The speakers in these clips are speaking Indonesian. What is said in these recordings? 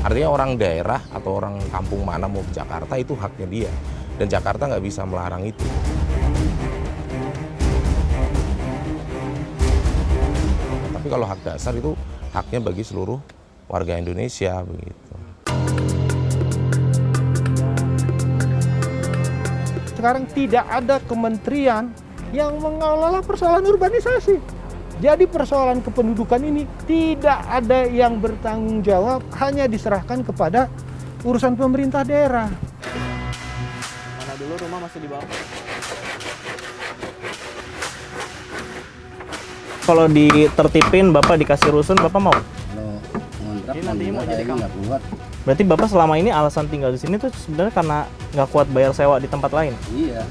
Artinya orang daerah atau orang kampung mana mau ke Jakarta itu haknya dia. Dan Jakarta nggak bisa melarang itu. Tapi kalau hak dasar itu haknya bagi seluruh warga Indonesia begitu. Sekarang tidak ada kementerian yang mengelola persoalan urbanisasi. Jadi persoalan kependudukan ini tidak ada yang bertanggung jawab, hanya diserahkan kepada urusan pemerintah daerah. Mana dulu rumah masih di bawah. Kalau ditertipin, Bapak dikasih rusun, Bapak mau? Kalau ngontrak Ini nantinya mau jadi nggak kuat. Berarti Bapak selama ini alasan tinggal di sini tuh sebenarnya karena nggak kuat bayar sewa di tempat lain? Iya.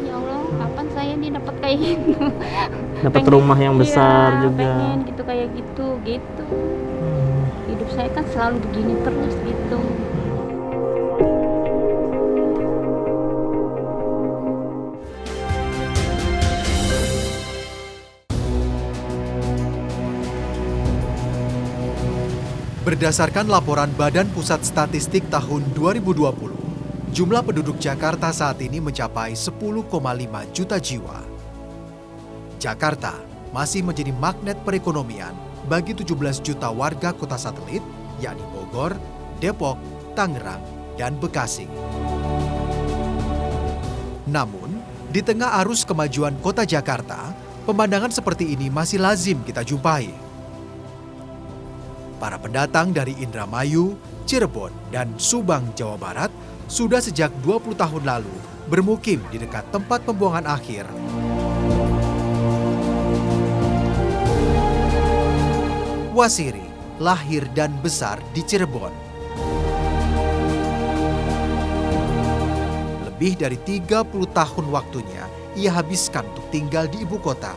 Ya Allah, kapan saya nih dapat kayak gitu? Dapat rumah yang besar juga. Pengen gitu kayak gitu. Hidup saya kan selalu begini terus gitu. Berdasarkan laporan Badan Pusat Statistik tahun 2020, jumlah penduduk Jakarta saat ini mencapai 10,5 juta jiwa. Jakarta masih menjadi magnet perekonomian bagi 17 juta warga kota satelit, yakni Bogor, Depok, Tangerang, dan Bekasi. Namun, di tengah arus kemajuan kota Jakarta, pemandangan seperti ini masih lazim kita jumpai. Para pendatang dari Indramayu, Cirebon, dan Subang, Jawa Barat sudah sejak 20 tahun lalu bermukim di dekat tempat pembuangan akhir. Wasiri lahir dan besar di Cirebon. Lebih dari 30 tahun waktunya ia habiskan untuk tinggal di ibu kota,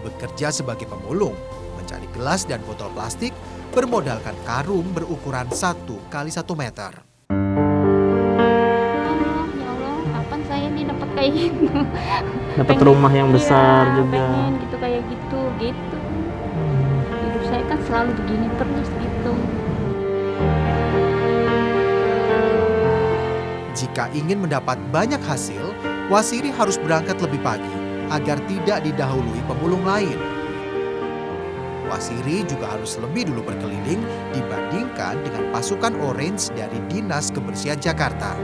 bekerja sebagai pemulung, mencari gelas dan botol plastik, bermodalkan karung berukuran 1 kali 1 meter. Ya Allah, kapan saya nih dapat kayak gitu? Dapat rumah yang besar juga. Pengen gitu kayak gitu. Hidup saya kan selalu begini terus gitu. Jika ingin mendapat banyak hasil, Wasiri harus berangkat lebih pagi agar tidak didahului pemulung lain. Wasiri juga harus lebih dulu berkeliling dibandingkan dengan pasukan Orange dari Dinas Kebersihan Jakarta.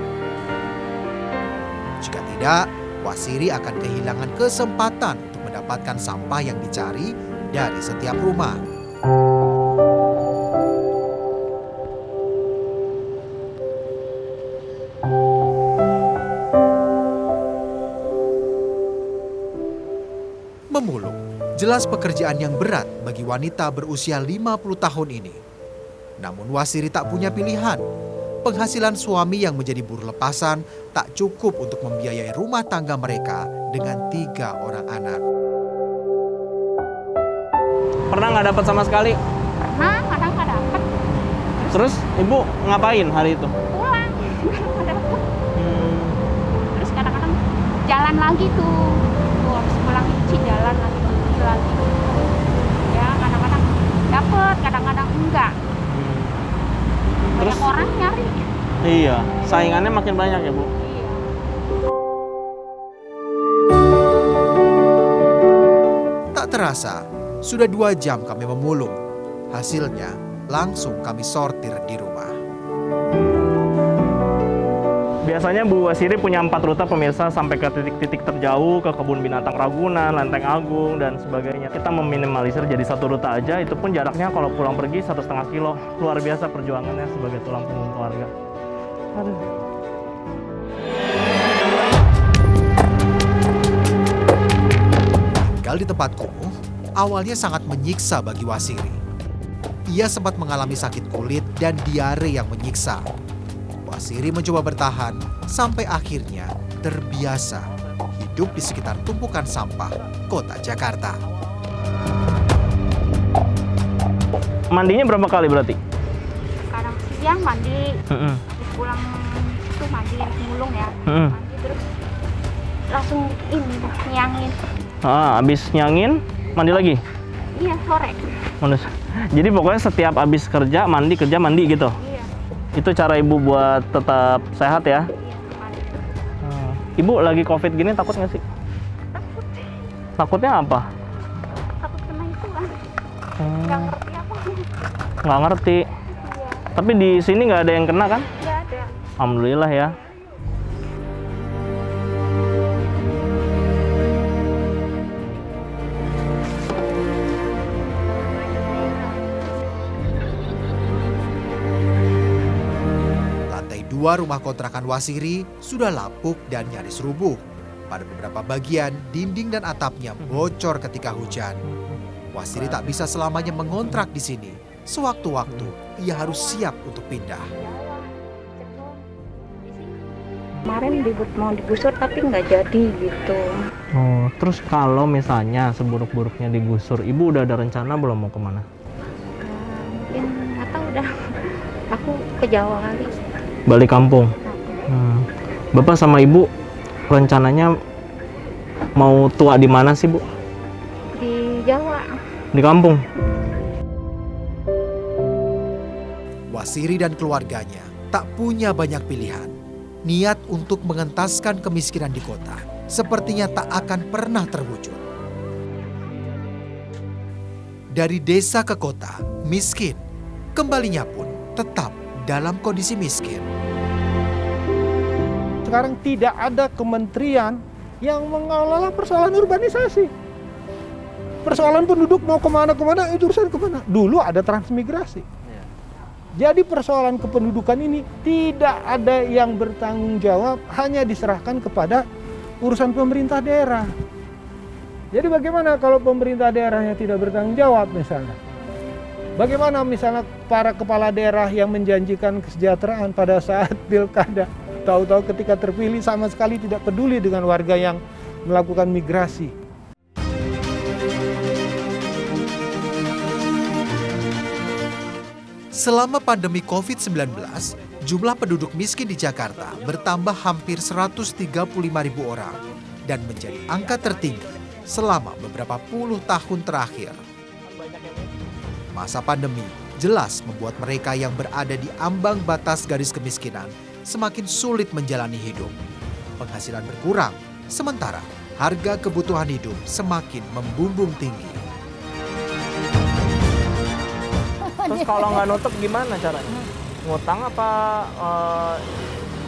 Jika tidak, Wasiri akan kehilangan kesempatan untuk mendapatkan sampah yang dicari dari setiap rumah. Memulung jelas pekerjaan yang berat bagi wanita berusia 50 tahun ini. Namun Wasiri tak punya pilihan. Penghasilan suami yang menjadi buruh lepasan tak cukup untuk membiayai rumah tangga mereka dengan 3 orang anak. Pernah nggak dapat sama sekali? Pernah, kadang nggak dapet. Terus Ibu ngapain hari itu? Pulang, nggak dapet. Terus kadang-kadang jalan lagi tuh habis pulang cuci jalan lagi. Ya kadang-kadang dapet, kadang-kadang enggak. Terus Banyak orang nyari. iya, saingannya makin banyak ya, Bu. Iya. Tak terasa, sudah 2 jam kami memulung. Hasilnya langsung kami sortir di rumah. Biasanya Bu Wasiri punya 4 rute pemirsa sampai ke titik-titik terjauh, ke kebun binatang Ragunan, Lenteng Agung, dan sebagainya. Kita meminimalisir jadi 1 rute aja, itu pun jaraknya kalau pulang pergi 1,5 kilo. Luar biasa perjuangannya sebagai tulang punggung keluarga. Aduh. Tinggal di tempat kumuh, awalnya sangat menyiksa bagi Wasiri. Ia sempat mengalami sakit kulit dan diare yang menyiksa. Wasiri mencoba bertahan sampai akhirnya terbiasa hidup di sekitar tumpukan sampah kota Jakarta. Mandinya berapa kali berarti? Kadang siang mandi, terus pulang itu mandi mulung ya, mandi terus langsung ini nyangin. Habis nyangin, mandi lagi? Iya sore. Jadi pokoknya setiap habis kerja mandi gitu. Iya. Itu cara ibu buat tetap sehat ya? Iya, mandi. Ibu lagi COVID gini takut nggak sih? Takut. Takutnya apa? Takut kena itu kan. Hmm, Nggak ngerti apa. nggak ngerti. Iya. Tapi di sini nggak ada yang kena kan? Nggak ada. Alhamdulillah ya. Lantai 2 rumah kontrakan Wasiri sudah lapuk dan nyaris rubuh. Pada beberapa bagian, dinding dan atapnya bocor ketika hujan. Wasiri tak bisa selamanya mengontrak di sini. Sewaktu-waktu, ia harus siap untuk pindah. Kemarin mau digusur tapi nggak jadi gitu. Oh, terus kalau misalnya seburuk-buruknya digusur, ibu udah ada rencana belum mau kemana? Mungkin atau udah aku ke Jawa kali. Balik kampung. Bapak sama ibu rencananya mau tua di mana sih, Bu? Di Jawa. Di kampung. Wasiri dan keluarganya tak punya banyak pilihan. Niat untuk mengentaskan kemiskinan di kota sepertinya tak akan pernah terwujud. Dari desa ke kota, miskin. Kembalinya pun tetap dalam kondisi miskin. Sekarang tidak ada kementerian yang mengelola persoalan urbanisasi. Persoalan penduduk mau kemana-kemana, itu urusan kemana. Dulu ada transmigrasi. Jadi persoalan kependudukan ini tidak ada yang bertanggung jawab, hanya diserahkan kepada urusan pemerintah daerah. Jadi bagaimana kalau pemerintah daerahnya tidak bertanggung jawab misalnya? Bagaimana misalnya para kepala daerah yang menjanjikan kesejahteraan pada saat pilkada, tahu-tahu ketika terpilih sama sekali tidak peduli dengan warga yang melakukan migrasi. Selama pandemi COVID-19, jumlah penduduk miskin di Jakarta bertambah hampir 135.000 orang dan menjadi angka tertinggi selama beberapa puluh tahun terakhir. Masa pandemi jelas membuat mereka yang berada di ambang batas garis kemiskinan semakin sulit menjalani hidup. Penghasilan berkurang, sementara harga kebutuhan hidup semakin membumbung tinggi. Terus kalau nggak nutup gimana caranya? Ngutang apa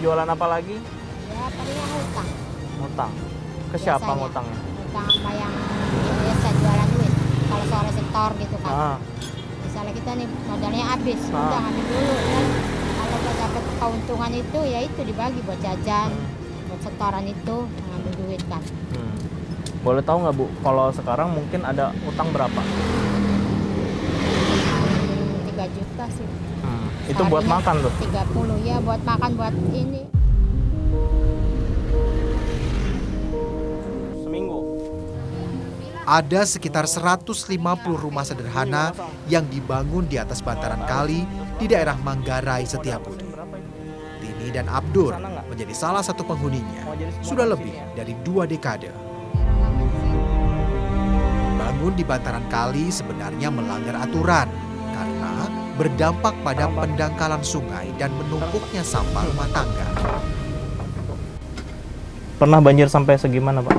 jualan apa lagi? Ya palingnya ngutang. Ngutang. Ke siapa Biasanya. ngutangnya? Ngutang sama yang biasa jualan duit. Kalau sore setor gitu kan. Ah, Misalnya kita nih modalnya habis, Ah. udah ambil dulu kan. Kalau nggak dapat keuntungan itu ya itu dibagi buat jajan, buat setoran itu ngambil duit kan. Boleh tahu nggak, Bu? Kalau sekarang mungkin ada utang berapa? 3 juta sih. Itu buat Seharinya makan tuh? 30 ya buat makan buat ini. Seminggu? Ada sekitar 150 rumah sederhana yang dibangun di atas bantaran kali di daerah Manggarai Setiabudi. Tini dan Abdur menjadi salah satu penghuninya sudah lebih dari 2 dekade. Bangun di bantaran kali sebenarnya melanggar aturan karena berdampak pada pendangkalan sungai dan menumpuknya sampah rumah tangga. Pernah banjir sampai segimana, Pak?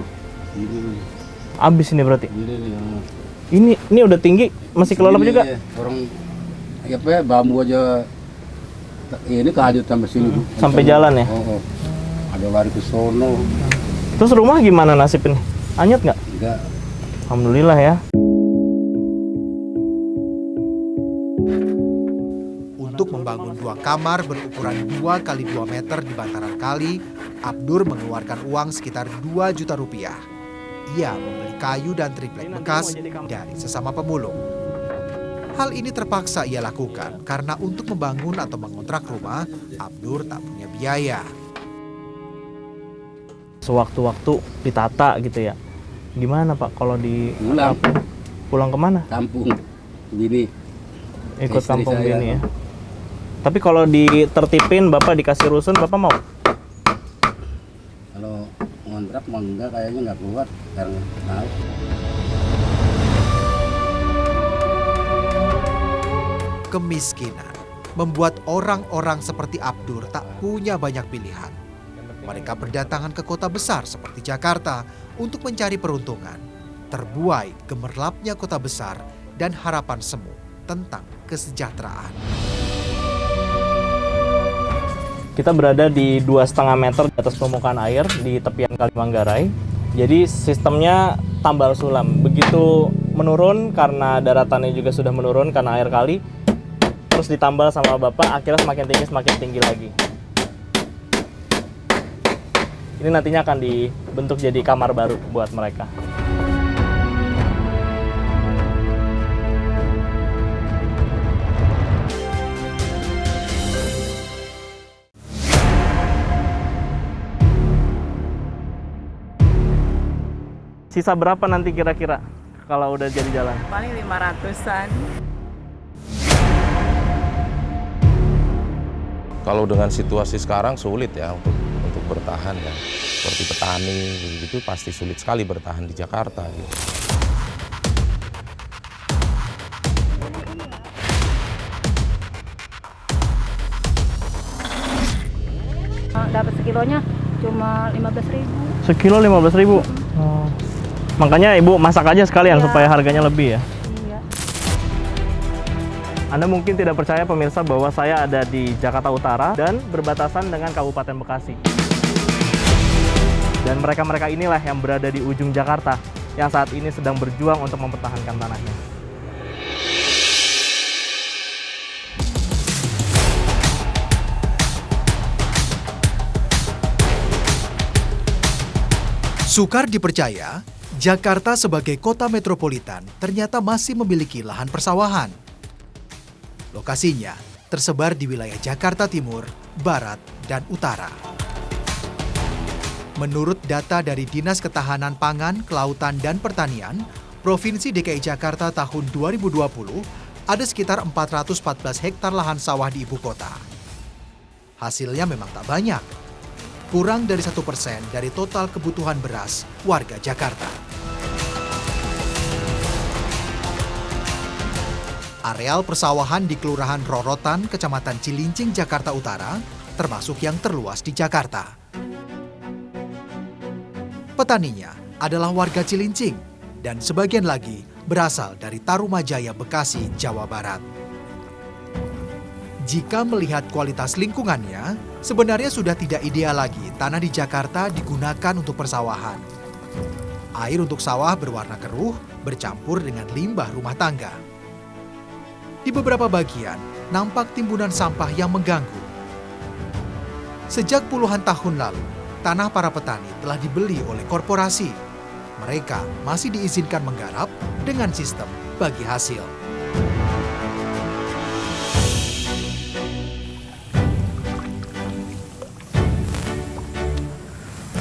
Ini Abis ini berarti? nih. Ini udah tinggi, masih kelelep juga? Ya, orang ya apa ya, bambu aja ini kehajut sampai sini Bu. Sampai jalan ya? Oh. Ada lari ke sono. Terus rumah gimana nasib ini? Anyut nggak? Enggak. Alhamdulillah ya. Untuk membangun 2 kamar berukuran 2 kali 2 meter di bantaran kali, Abdur mengeluarkan uang sekitar 2 juta rupiah. Ia membeli kayu dan triplek bekas dari sesama pemulung. Hal ini terpaksa ia lakukan karena untuk membangun atau mengontrak rumah, Abdur tak punya biaya. Sewaktu-waktu ditata gitu ya. Gimana Pak kalau di Pulang. Pulang kemana? Kampung gini. Ikut Istri kampung saya. gini ya. Tapi kalau ditertipin Bapak dikasih rusun Bapak mau? Kalau ngontrak mah enggak, kayaknya enggak kuat karena tahu. kemiskinan membuat orang-orang seperti Abdur tak punya banyak pilihan. Mereka berdatangan ke kota besar seperti Jakarta untuk mencari peruntungan. Terbuai gemerlapnya kota besar dan harapan semu tentang kesejahteraan. Kita berada di 2,5 meter di atas permukaan air di tepian Kali Manggarai. Jadi sistemnya tambal sulam. Begitu menurun karena daratannya juga sudah menurun karena air kali, terus ditambal sama Bapak, akhirnya semakin tinggi lagi. Ini nantinya akan dibentuk jadi kamar baru buat mereka. Sisa berapa nanti kira-kira kalau udah jadi jalan? Paling 500-an. Kalau dengan situasi sekarang sulit ya untuk bertahan ya. Seperti petani begitu pasti sulit sekali bertahan di Jakarta gitu. Dapat sekilonya cuma 15.000. Sekilo 15.000. Oh. Makanya Ibu masak aja sekalian supaya harganya lebih ya. Iya. Anda mungkin tidak percaya pemirsa bahwa saya ada di Jakarta Utara dan berbatasan dengan Kabupaten Bekasi. Dan mereka-mereka inilah yang berada di ujung Jakarta yang saat ini sedang berjuang untuk mempertahankan tanahnya. Sukar dipercaya, Jakarta sebagai kota metropolitan ternyata masih memiliki lahan persawahan. Lokasinya tersebar di wilayah Jakarta Timur, Barat, dan Utara. Menurut data dari Dinas Ketahanan Pangan, Kelautan, dan Pertanian, Provinsi DKI Jakarta tahun 2020, ada sekitar 414 hektar lahan sawah di ibu kota. Hasilnya memang tak banyak, kurang dari 1% dari total kebutuhan beras warga Jakarta. Areal persawahan di Kelurahan Rorotan, Kecamatan Cilincing, Jakarta Utara, termasuk yang terluas di Jakarta. Petaninya adalah warga Cilincing, dan sebagian lagi berasal dari Tarumajaya, Bekasi, Jawa Barat. Jika melihat kualitas lingkungannya, sebenarnya sudah tidak ideal lagi tanah di Jakarta digunakan untuk persawahan. Air untuk sawah berwarna keruh bercampur dengan limbah rumah tangga. Di beberapa bagian, nampak timbunan sampah yang mengganggu. Sejak puluhan tahun lalu, tanah para petani telah dibeli oleh korporasi. Mereka masih diizinkan menggarap dengan sistem bagi hasil.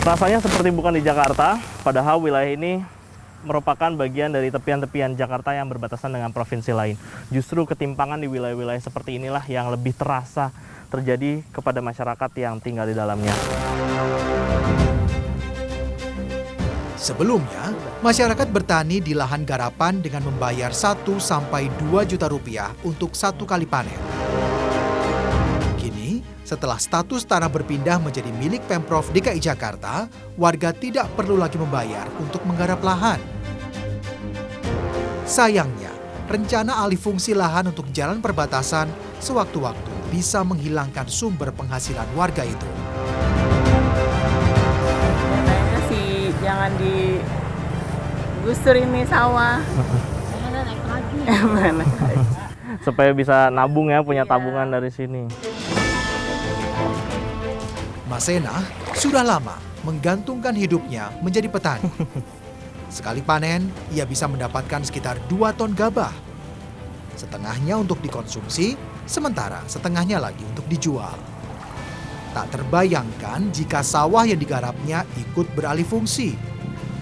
Rasanya seperti bukan di Jakarta, padahal wilayah ini merupakan bagian dari tepian-tepian Jakarta yang berbatasan dengan provinsi lain. Justru ketimpangan di wilayah-wilayah seperti inilah yang lebih terasa terjadi kepada masyarakat yang tinggal di dalamnya. Sebelumnya, masyarakat bertani di lahan garapan dengan membayar 1 sampai 2 juta rupiah untuk 1 kali panen. Kini, setelah status tanah berpindah menjadi milik Pemprov DKI Jakarta, warga tidak perlu lagi membayar untuk menggarap lahan. Sayangnya, rencana alih fungsi lahan untuk jalan perbatasan sewaktu-waktu bisa menghilangkan sumber penghasilan warga itu. Katanya sih jangan digusur ini sawah. Mana naik lagi. Mana? Supaya bisa nabung ya, punya tabungan dari sini. Mas Enah sudah lama menggantungkan hidupnya menjadi petani. Sekali panen, ia bisa mendapatkan sekitar 2 ton gabah. Setengahnya untuk dikonsumsi, sementara setengahnya lagi untuk dijual. Tak terbayangkan jika sawah yang digarapnya ikut beralih fungsi.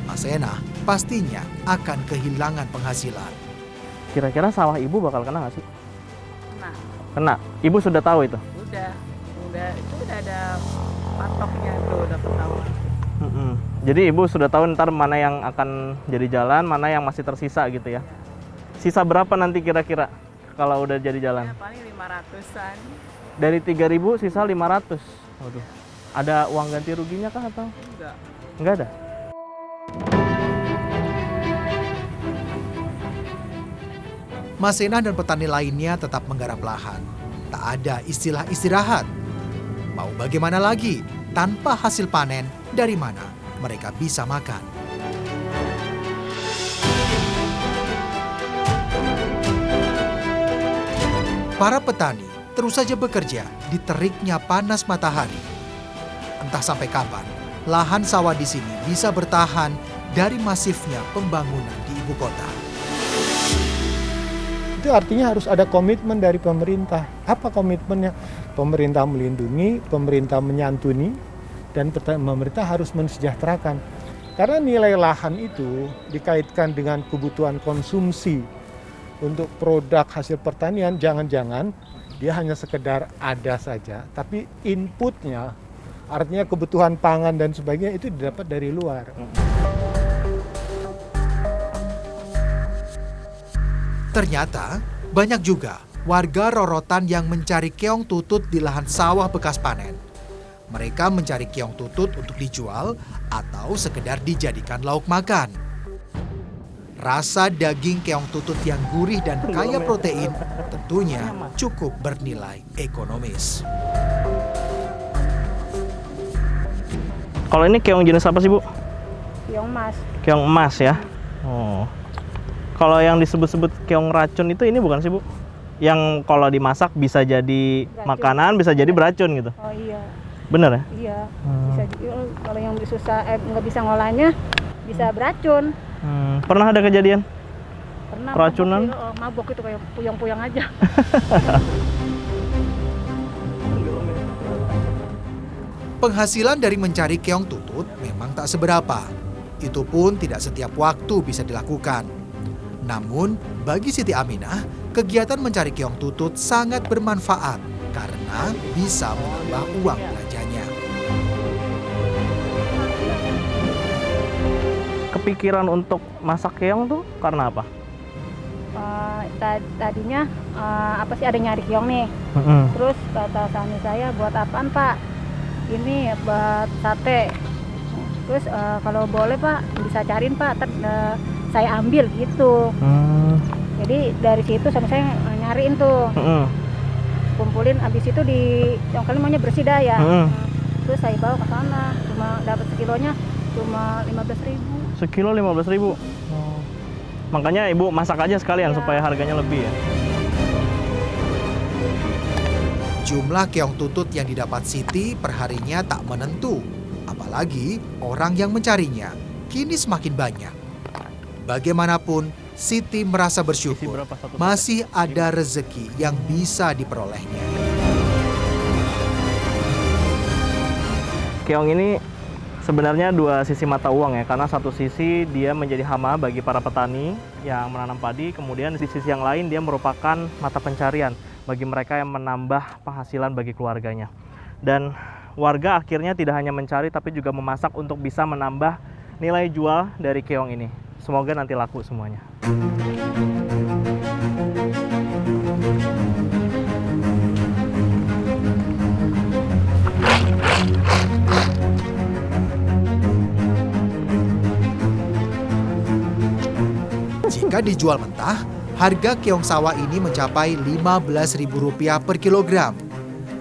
Mas Enah pastinya akan kehilangan penghasilan. Kira-kira sawah Ibu bakal kena nggak sih? Nah, Kena. Ibu sudah tahu itu? itu udah ada patoknya tuh, udah ketahuan. Jadi Ibu sudah tahu ntar mana yang akan jadi jalan, mana yang masih tersisa gitu ya. Sisa berapa nanti kira-kira kalau udah jadi jalan? Ya, paling 500-an. Dari 3.000 sisa 500. Waduh. Ada uang ganti ruginya kah atau? Enggak. Enggak ada. Mas Enah dan petani lainnya tetap menggarap lahan. Tak ada istilah istirahat. Mau bagaimana lagi? Tanpa hasil panen, dari mana mereka bisa makan? Para petani terus saja bekerja di teriknya panas matahari. Entah sampai kapan, lahan sawah di sini bisa bertahan dari masifnya pembangunan di ibu kota. Itu artinya harus ada komitmen dari pemerintah. Apa komitmennya? Pemerintah melindungi, pemerintah menyantuni, dan pemerintah harus mensejahterakan. Karena nilai lahan itu dikaitkan dengan kebutuhan konsumsi untuk produk hasil pertanian, jangan-jangan dia hanya sekedar ada saja, tapi inputnya, artinya kebutuhan pangan dan sebagainya itu didapat dari luar. Ternyata banyak juga warga Rorotan yang mencari keong tutut di lahan sawah bekas panen. Mereka mencari keong tutut untuk dijual atau sekedar dijadikan lauk makan. Rasa daging keong tutut yang gurih dan kaya protein tentunya cukup bernilai ekonomis. Kalau ini keong jenis apa sih, Bu? Keong mas. Keong emas ya. Oh. Kalau yang disebut-sebut keong racun itu ini bukan sih, Bu? Yang kalau dimasak bisa jadi Beracun. makanan, bisa jadi beracun gitu. Oh iya, Bener ya? iya. Bisa kalau yang susah nggak bisa ngolahnya bisa beracun. Pernah ada kejadian? Pernah Keracunan? mabok itu kayak puyang-puyang aja. Penghasilan dari mencari keong tutut memang tak seberapa. Itu pun tidak setiap waktu bisa dilakukan. Namun, bagi Siti Aminah, kegiatan mencari keong tutut sangat bermanfaat karena bisa menambah uang belanjanya. Kepikiran untuk masak keong tuh karena apa? Tadinya apa sih ada nyari keong nih. Terus kata suami saya, buat apaan Pak? Ini buat sate. Terus kalau boleh Pak bisa cariin Pak, saya ambil gitu. Jadi dari situ sama saya nyariin tuh, kumpulin, abis itu yang kali maunya bersih dah ya. Terus saya bawa ke sana, cuma dapat sekilonya cuma 15.000. Sekilo 15.000. Makanya Ibu masak aja sekalian supaya harganya lebih ya. Jumlah keong tutut yang didapat Siti perharinya tak menentu. Apalagi orang yang mencarinya kini semakin banyak. Bagaimanapun, Siti merasa bersyukur masih ada rezeki yang bisa diperolehnya. Keong ini sebenarnya dua sisi mata uang ya, karena satu sisi dia menjadi hama bagi para petani yang menanam padi, kemudian di sisi yang lain dia merupakan mata pencarian bagi mereka yang menambah penghasilan bagi keluarganya. Dan warga akhirnya tidak hanya mencari tapi juga memasak untuk bisa menambah nilai jual dari keong ini. Semoga nanti laku semuanya. Jika dijual mentah, harga keong sawah ini mencapai Rp15.000 per kilogram.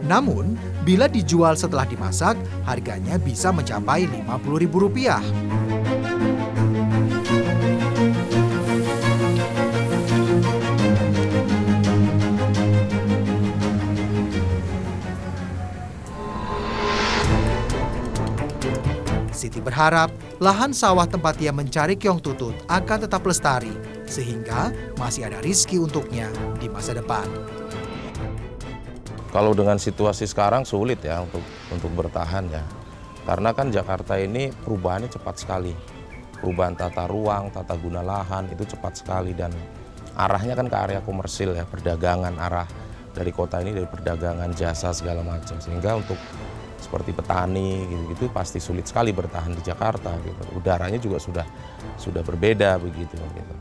Namun, bila dijual setelah dimasak, harganya bisa mencapai Rp50.000. Siti berharap lahan sawah tempat ia mencari keong tutut akan tetap lestari, sehingga masih ada rizki untuknya di masa depan. Kalau dengan situasi sekarang sulit ya untuk bertahan ya. Karena kan Jakarta ini perubahannya cepat sekali. Perubahan tata ruang, tata guna lahan itu cepat sekali dan arahnya kan ke area komersil ya, perdagangan, arah dari kota ini dari perdagangan, jasa segala macam. Sehingga untuk seperti petani gitu pasti sulit sekali bertahan di Jakarta gitu. Udaranya juga sudah berbeda begitu gitu.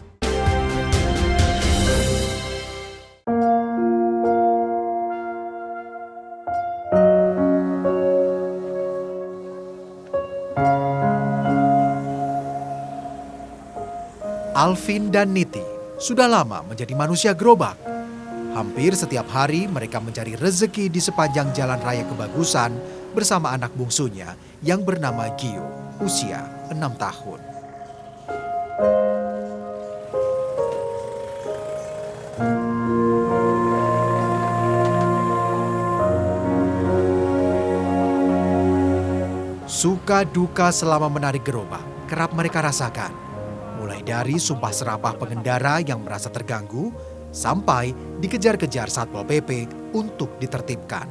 Alvin dan Niti sudah lama menjadi manusia gerobak. Hampir setiap hari mereka mencari rezeki di sepanjang jalan raya Kebagusan bersama anak bungsunya yang bernama Gio, usia 6 tahun. Suka duka selama menarik gerobak kerap mereka rasakan. Mulai dari sumpah serapah pengendara yang merasa terganggu, sampai dikejar-kejar Satpol PP untuk ditertibkan.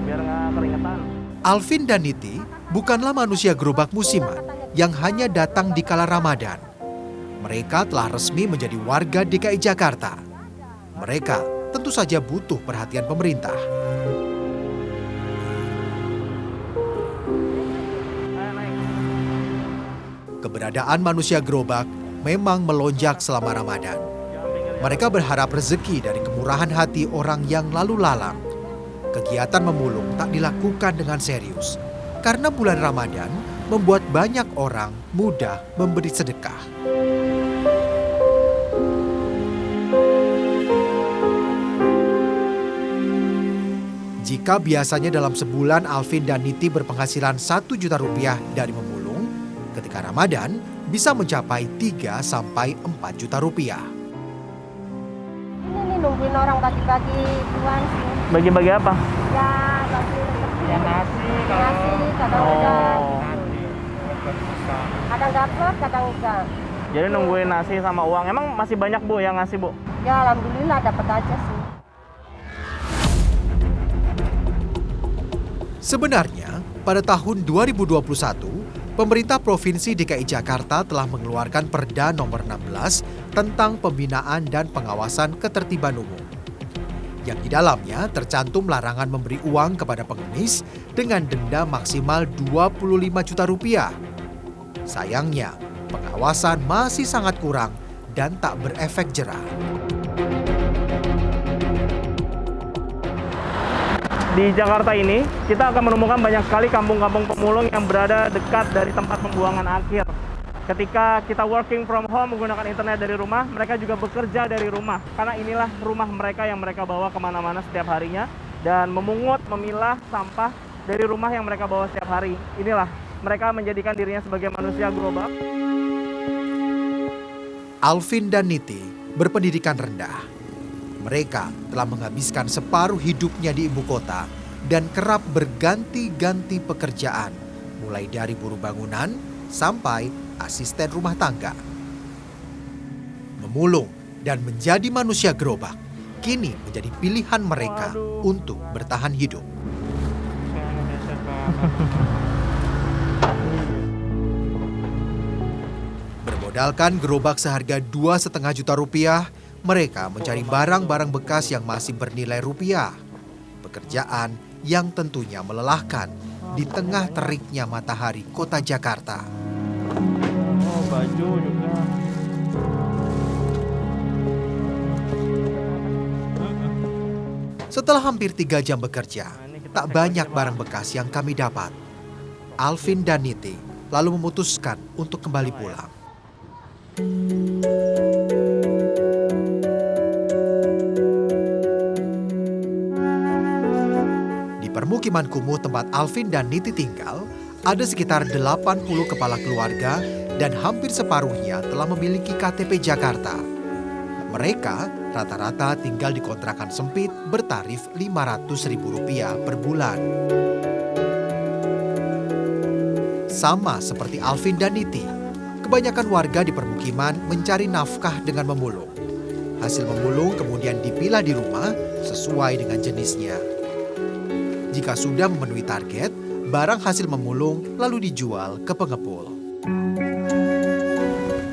Biar nggak keringetan. Alvin dan Niti bukanlah manusia gerobak musiman yang hanya datang di kala Ramadan. Mereka telah resmi menjadi warga DKI Jakarta. Mereka tentu saja butuh perhatian pemerintah. Keberadaan manusia gerobak memang melonjak selama Ramadan. Mereka berharap rezeki dari kemurahan hati orang yang lalu lalang. Kegiatan memulung tak dilakukan dengan serius, karena bulan Ramadan membuat banyak orang mudah memberi sedekah. Jika biasanya dalam sebulan Alvin dan Niti berpenghasilan 1 juta rupiah dari memulung, ketika Ramadan bisa mencapai 3 sampai 4 juta rupiah. Ini nungguin orang bagi-bagi uang sih. Bagi-bagi apa? Ya, bagi rezeki. Ya nasi, Nasi, kadang enggak. Oh. Kadang dapat, kadang enggak. Jadi nungguin nasi sama uang. Emang masih banyak Bu yang ngasih Bu? Ya, alhamdulillah dapat aja sih. Sebenarnya, pada tahun 2021, pemerintah Provinsi DKI Jakarta telah mengeluarkan Perda Nomor 16 tentang pembinaan dan pengawasan ketertiban umum. Yang di dalamnya tercantum larangan memberi uang kepada pengemis dengan denda maksimal 25 juta rupiah. Sayangnya, pengawasan masih sangat kurang dan tak berefek jera. Di Jakarta ini, kita akan menemukan banyak sekali kampung-kampung pemulung yang berada dekat dari tempat pembuangan akhir. Ketika kita working from home menggunakan internet dari rumah, mereka juga bekerja dari rumah. Karena inilah rumah mereka yang mereka bawa kemana-mana setiap harinya. Dan memungut, memilah sampah dari rumah yang mereka bawa setiap hari. Inilah, mereka menjadikan dirinya sebagai manusia gerobak. Alvin dan Niti berpendidikan rendah. Mereka telah menghabiskan separuh hidupnya di ibu kota dan kerap berganti-ganti pekerjaan, mulai dari buruh bangunan sampai asisten rumah tangga. Memulung dan menjadi manusia gerobak kini menjadi pilihan mereka untuk bertahan hidup. Bermodalkan gerobak seharga 2,5 juta rupiah, mereka mencari barang-barang bekas yang masih bernilai rupiah. Pekerjaan yang tentunya melelahkan di tengah teriknya matahari kota Jakarta. Oh, baju juga. Setelah hampir 3 jam bekerja, tak banyak barang bekas yang kami dapat. Alvin dan Niti lalu memutuskan untuk kembali pulang. Permukiman kumuh tempat Alvin dan Niti tinggal, ada sekitar 80 kepala keluarga dan hampir separuhnya telah memiliki KTP Jakarta. Mereka rata-rata tinggal di kontrakan sempit bertarif Rp500.000 per bulan. Sama seperti Alvin dan Niti, kebanyakan warga di permukiman mencari nafkah dengan memulung. Hasil memulung kemudian dipilah di rumah sesuai dengan jenisnya. Jika sudah memenuhi target, barang hasil memulung lalu dijual ke pengepul.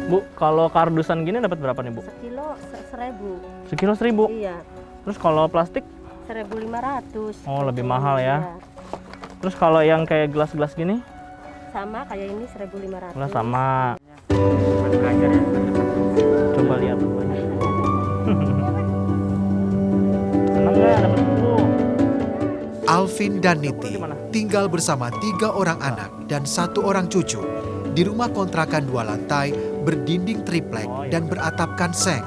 Bu, kalau kardusan gini dapat berapa nih Bu? Sekilo 1.000. Sekilo 1.000? Iya. Terus kalau plastik? 1.500. Oh, lebih mahal ya. Iya. Terus kalau yang kayak gelas-gelas gini? Sama kayak ini 1.500. Lah sama. Coba lihat bumbunya. Senang nggak dapat bumbu? Alvin dan Niti tinggal bersama 3 orang anak dan 1 orang cucu di rumah kontrakan 2 lantai berdinding triplek dan beratapkan seng.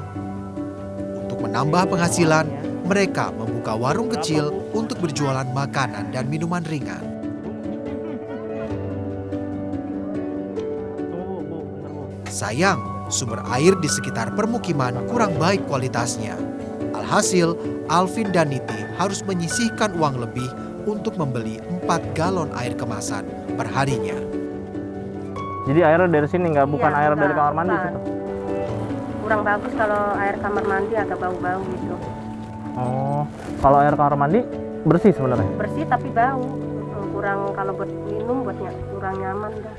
Untuk menambah penghasilan, mereka membuka warung kecil untuk berjualan makanan dan minuman ringan. Sayang, sumber air di sekitar permukiman kurang baik kualitasnya. Alhasil, Alvin dan Niti harus menyisihkan uang lebih untuk membeli 4 galon air kemasan perharinya. Jadi airnya dari sini nggak, bukan Iya, air dari bukan, kamar mandi bukan. gitu? Kurang bagus kalau air kamar mandi agak bau-bau gitu. Oh, kalau air kamar mandi bersih sebenarnya? Bersih tapi bau. Kurang kalau buat minum buatnya kurang nyaman dah.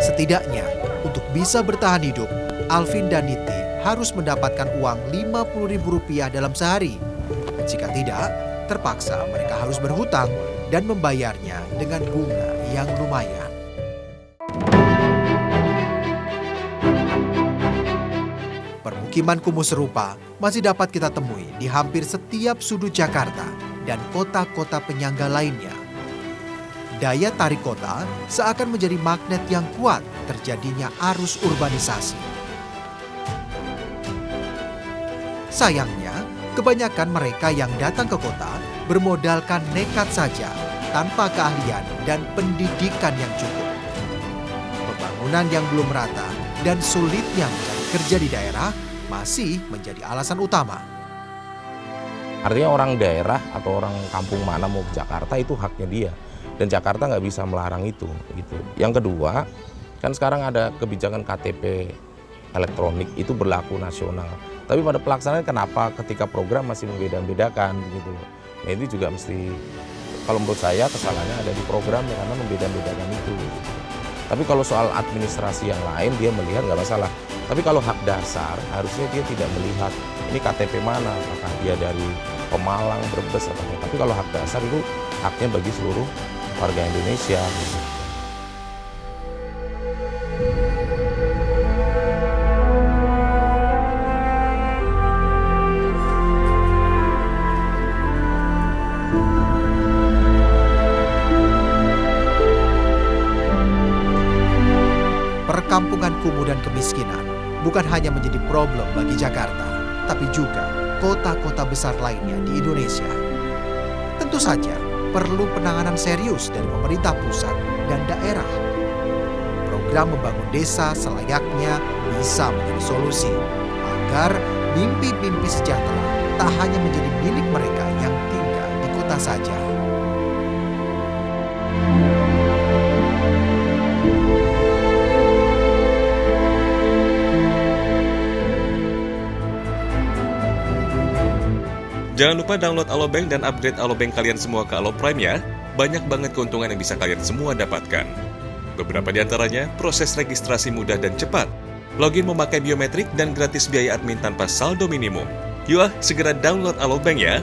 Setidaknya, untuk bisa bertahan hidup, Alvin dan Niti harus mendapatkan uang Rp50.000 dalam sehari. Jika tidak, terpaksa mereka harus berhutang dan membayarnya dengan bunga yang lumayan. Permukiman kumuh serupa masih dapat kita temui di hampir setiap sudut Jakarta dan kota-kota penyangga lainnya. Daya tarik kota seakan menjadi magnet yang kuat terjadinya arus urbanisasi. Sayangnya, kebanyakan mereka yang datang ke kota bermodalkan nekat saja tanpa keahlian dan pendidikan yang cukup. Pembangunan yang belum merata dan sulitnya mencari kerja di daerah masih menjadi alasan utama. Artinya orang daerah atau orang kampung mana mau ke Jakarta itu haknya dia. Dan Jakarta nggak bisa melarang itu. Gitu. Yang kedua, kan sekarang ada kebijakan KTP elektronik itu berlaku nasional. Tapi pada pelaksanaan kenapa ketika program masih membeda-bedakan gitu. Nah itu juga mesti, kalau menurut saya kesalahannya ada di programnya karena membeda-bedakan itu. Tapi kalau soal administrasi yang lain dia melihat nggak masalah. Tapi kalau hak dasar harusnya dia tidak melihat ini KTP mana, apakah dia dari Pemalang, Brebes atau apa. Tapi kalau hak dasar itu haknya bagi seluruh warga Indonesia. Gitu. Perkampungan kumuh dan kemiskinan bukan hanya menjadi problem bagi Jakarta, tapi juga kota-kota besar lainnya di Indonesia. Tentu saja perlu penanganan serius dari pemerintah pusat dan daerah. Program membangun desa selayaknya bisa menjadi solusi agar mimpi-mimpi sejahtera tak hanya menjadi milik mereka yang tinggal di kota saja. Jangan lupa download Alobank dan upgrade Alobank kalian semua ke Alo Prime ya. Banyak banget keuntungan yang bisa kalian semua dapatkan. Beberapa di antaranya, proses registrasi mudah dan cepat. Login memakai biometrik dan gratis biaya admin tanpa saldo minimum. Yuk segera download Alobank ya.